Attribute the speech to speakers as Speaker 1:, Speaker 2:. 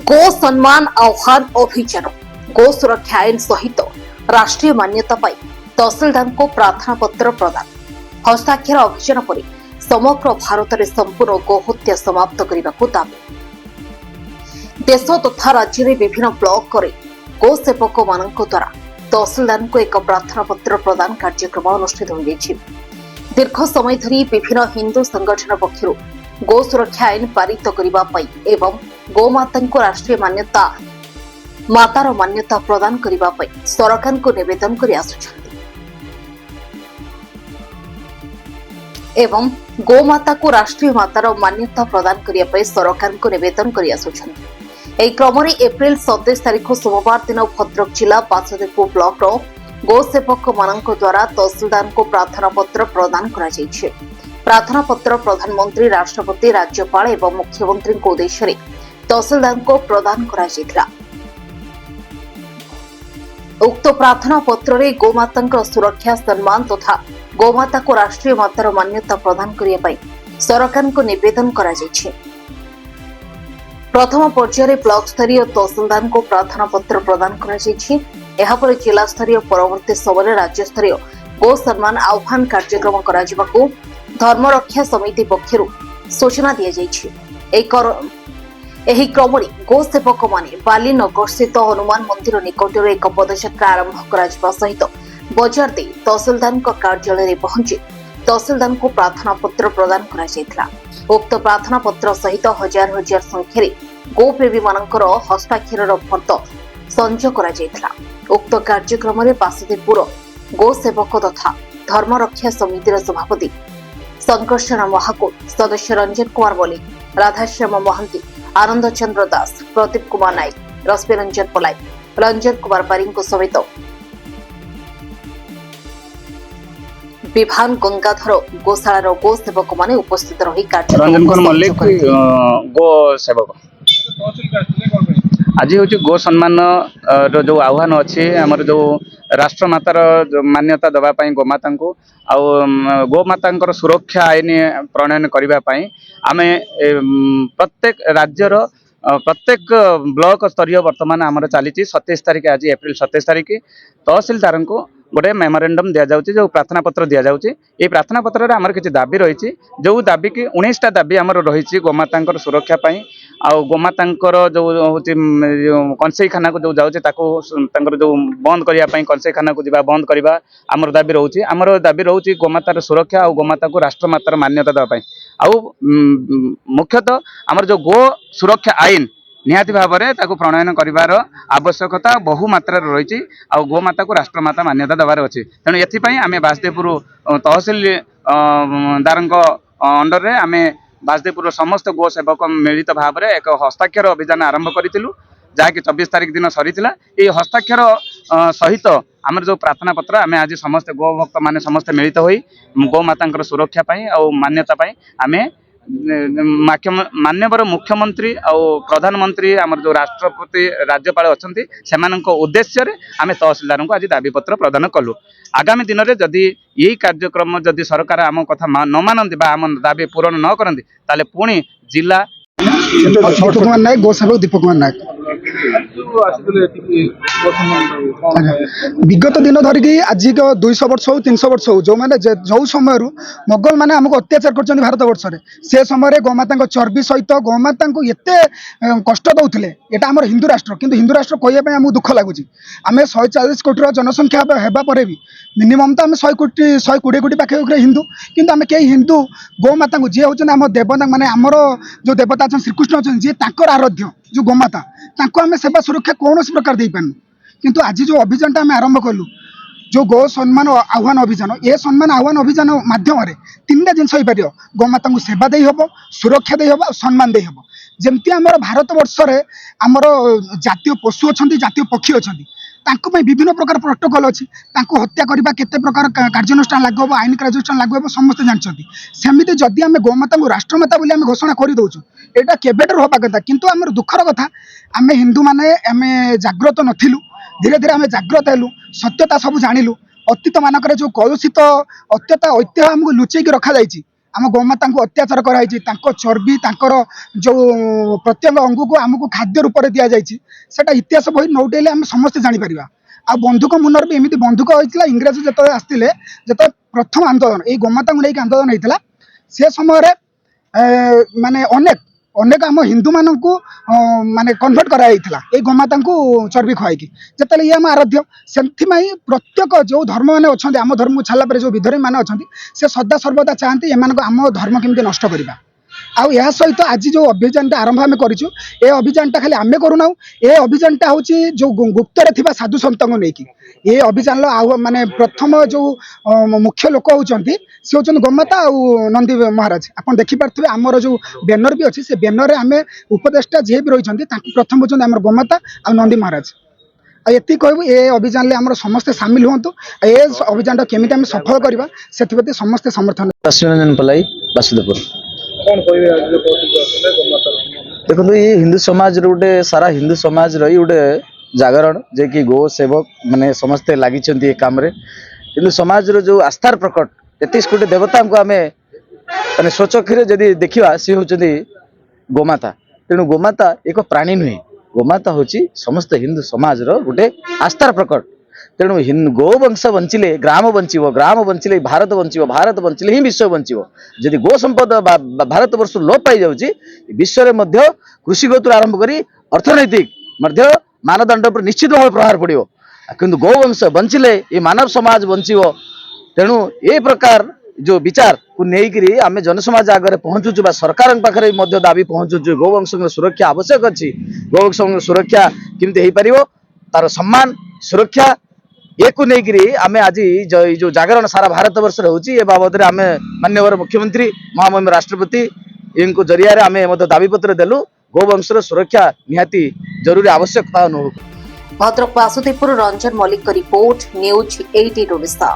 Speaker 1: गो सम्मान आह्वान अभियान गो सुरक्षा आईन सहित राष्ट्रीय मान्यता पाई तहसीलदार को प्रार्थना पत्र प्रदान हस्ताक्षर अभियान पर समग्र भारत में संपूर्ण गोहत्या समाप्त करने को दाबी देश तथा राज्य में विभिन्न ब्लॉक करे गो सेवक मान द्वारा तहसीलदार को एक प्रार्थना पत्र प्रदान कार्यक्रम अनुष्ठित हो दीर्घ समय धरी विभिन्न हिंदू संगठन पक्षर गो सुरक्षा आईन पारित करने एवं गोमाता को राष्ट्रीय मान्यता मातार मान्यता प्रदान करने सरकार को निवेदन कर एवं गोमाता को राष्ट्रीय मातार मान्यता प्रदान करने सरकार को निवेदन कर क्रम एप्रिल 27 तारीख सोमवार दिन भद्रक जिला बासुदेवपुर ब्लॉक गो सेवक मान द्वारा तहसीलदार को प्रार्थना पत्र प्रदान कर प्रार्थना पत्र प्रधानमंत्री राष्ट्रपति राज्यपाल एवं मुख्यमंत्री उद्देश्य तहसीलदार को प्रदान कर उक्त प्रार्थना पत्र रे गोमाता सुरक्षा सम्मान तथा गोमाता को राष्ट्रीय मातार मान्यता प्रदान करने सरकार को निवेदन कर प्रथम पर्यायर ब्लॉक स्तरीय तहसीलदार को प्रार्थना पत्र प्रदान कर जिला स्तरीय परवर्ती समय राज्य स्तरीय गो सम्मान आह्वान कार्यक्रम कर धर्मरक्षा समिति पक्षर सूचना दी एही क्रम गो सेवक माने बालीनगर स्थित हनुमान मंदिर निकट एक पदयात्रा आरंभ कर सहित बजार दे तहसीलदार कार्यालय में पहुंची तहसीलदार को प्रार्थना पत्र प्रदान कर उक्त प्रार्थना पत्र सहित हजार हजार संख्यार गो प्रेमी मानकर हस्ताक्षर फटो संजय कर उक्त कार्यक्रम में बासुदेवपुर गो सेवक तथा धर्मरक्षा समितिर सभापति संकर्षण महाकुट सदस्य रंजन कुमार मल्लिक राधाश्याम महांती आनंद चंद्र दास प्रदीप कुमार नायक रश्मि रंजन पलाई रंजन कुमार पारी समेत विभान गंगाधर गोशालार गो सेवक माने उपस्थित रही
Speaker 2: रंजन कुमार मल्लिक गो सेवक आज हूँ गो सम्मान जो आह्वान अच्छी आमर जो राष्ट्रमातार मान्यता दवापाई गोमाता को गोमाता सुरक्षा आईन प्रणयन करने आम प्रत्येक राज्यर प्रत्येक ब्लॉक स्तरीय वर्तमान आमर चली 27 तारीख आज एप्रिल 27 तारीख तहसीलदार को गोटे मेमोरेंडम दि जाऊँगी जो प्रार्थना पत्र दि जाऊँगी ये प्रार्थना पत्र आमर किसी दाबी रही जो दाबी की 19टा दाबी आमर रही गोमाता सुरक्षा आउ गोमाता जो हूँ कंसेईखाना को जो जाऊँचे जो बंद करने कंसेईखाना को जावा बंद करवा आमर दाबी रोचे आमर दाबी रोचे गोमातार सुरक्षा और गोमाता को राष्ट्रमातार मान्यता देवाई आउ मुख्यतः आमर जो गो सुरक्षा आईन निहाती भाव में प्रणयन कर आवश्यकता बहु मात्रा रही गोमाता को राष्ट्रमाता मान्यता देवार अच्छी तेणु ये आम बासुदेवपुर तहसीलदार अंडर रे आम बासुदेवपुर समस्त गो सेवक मिलित भाव में एक हस्ताक्षर अभियान आरंभ करूँ जहाँकि 24 तारीख दिन सरी ये हस्ताक्षर सहित आमर जो प्रार्थना पत्र आम आज समस्त गो भक्त मान समस्त मिलित हो गोमाता सुरक्षा और मान्यता आम मान्यवर मुख्यमंत्री और प्रधानमंत्री आमर जो राष्ट्रपति राज्यपाल अच्छा से उद्देश्य आम तहसीलदार को आज दाबी पत्र प्रदान कलु आगामी दिन में जदि यही कार्यक्रम जदि सरकार आम कथा न मानती आम दाबी पूरण न करती ताले पुणी जिला
Speaker 3: छोट कुमार नायक गो सेवक दीपक कुमार नायक विगत दिन धरिकी आज 200 वर्ष हो 300 वर्ष हो जो मैंने जो समय मोगल मैंने आमको अत्याचार कर भारत वर्ष से समय गोमाता चर्बी सहित गोमाता को एत कष्ट दौले यहाँ आम हिंदू राष्ट्र किंतु हिंदू राष्ट्र कहवाई आमको दुख लगुच आम 140 कोटी जनसंख्या होगापर भी मिनिमम तो आम 100 कोटी 120 कोटी पाखे हिंदू किंतु आम कई हिंदू गोमाता को जी हूँ आम देवता माने आमर जो देवता अच्छा श्रीकृष्ण अच्छा जी आराध्य जो गोमाता आम सेवा सुरक्षा कौन प्रकार दे पार्नु किंतु आज जो अभियान आम आरंभ कलु जो गो सम्मान आह्वान अभियान ये सम्मान आह्वान अभियान माध्यम 3टा जिन हो पार गोमाता को सेवा दे हम सुरक्षा दे हम सम्मान दे हम जमती आम भारत वर्ष आमर जातीय पशु अच्छा जातीय पक्षी अच्छा विभिन्न प्रकार प्रोटोकॉल अच्छी हत्या करने केते प्रकार कार्यानुष्ठान लागू हम आईन कार्यानुष्ठान लागू हम समस्त जानते सेमती जदि आम गोमाता को राष्ट्रमाता बोली आम घोषणा करदे यहाँ केवेटर हवा कथा किंतु आम दुखर कथा आम हिंदू माने आम जाग्रत नथिलु धीरे धीरे आम जाग्रत हेलु सत्यता सब जानिलु अतीत मानक जो कलुषित अत्यता ऐतिह्य आमको लुचेक रखा जाइए आम गोमाता को अत्याचार कराई चर्बी जो प्रत्यंग अंग को आमको खाद्य रूप में दि जाता इतिहास बही नौटेले आम समस्ते जापर आ बंधुक मुनर भी एमती बंधुक होता इंग्रेज जो आसते जो प्रथम आंदोलन ये गोमाता को लेकिन आंदोलन होता से समय माने अनेक अनेक आम हिंदू मान को माने कन्वर्ट कराई गोमाता को चर्बी खुआई जिते ये आम आराध्य से प्रत्येक जो धर्म मैंने अच्छा आम धर्म को छाड़ा जो विधर्मी मैंने अच्छा से सदा सर्वदा चाहती एम आम धर्म केमती नष्ट करवा आउ या सहित आज जो अभियान आरंभ आम करूँ ए अभियान खाली आम करूना ए अभियान हूँ जो गुप्तर थी साधु सन्त को लेकिन ये अभियान माने प्रथम जो मुख्य लोक होती सी हूँ गोमाता आ नंदी महाराज आप देखिपे आमर जो बैनर भी अच्छी से बैनर आम उपदेष्टा जी भी रही प्रथम हूँ आम गोमाता आ नंदी महाराज ये कहूँ ये अभियान आम समस्ते सामिल हूँ ए अभियान केमी आम सफल करवा से समस्ते समर्थन
Speaker 4: रंजन पलाई बासुदेवपुर देखो ये हिंदू समाज गोटे सारा हिंदू समाज रही गोटे जागरण जे कि गो सेवक माने समस्ते लगी काम हिंदू समाज रो जो आस्थार प्रकट 33 कोटी देवता को आम माने स्वचक्षुरे जदि देखा सी हूँ गोमाता तेणु गोमाता एक प्राणी नुहे गोमाता हूँ समस्त हिंदू समाज रो गोटे आस्थार प्रकट तेणु गोवंश बंचिले ग्राम बंचिले भारत बंचिले ही विश्व बंचिबो जदि गो संपद भारत वर्ष लोप पाई जाउची विश्व में कृषिगत आरंभ करी अर्थनैतिक मानदंड पर निश्चित भाव प्रहार पड़ो किंतु गोवंश बंचिले ये मानव समाज बंचिबो तेणु ये प्रकार जो विचार को लेकिन आम जनसमाज आगे पहुँचुचु सरकार पाखे दाबी पहुँचुचु गोवंश सुरक्षा आवश्यक अच्छी गोवंश सुरक्षा केमती हो पार तार सम्मान सुरक्षा ये को लेकिन आम आज जो जागरण सारा भारत वर्ष होची ए बाबद आम माननीय मुख्यमंत्री महामहिम राष्ट्रपति इनको जरिया आम दाबी पत्र देलु गोवंश सुरक्षा निहाती जरूरी आवश्यकता अनुभव
Speaker 1: भद्रक बासुदेवपुर रंजन मल्लिक रिपोर्ट न्यूज 18 ओडिशा।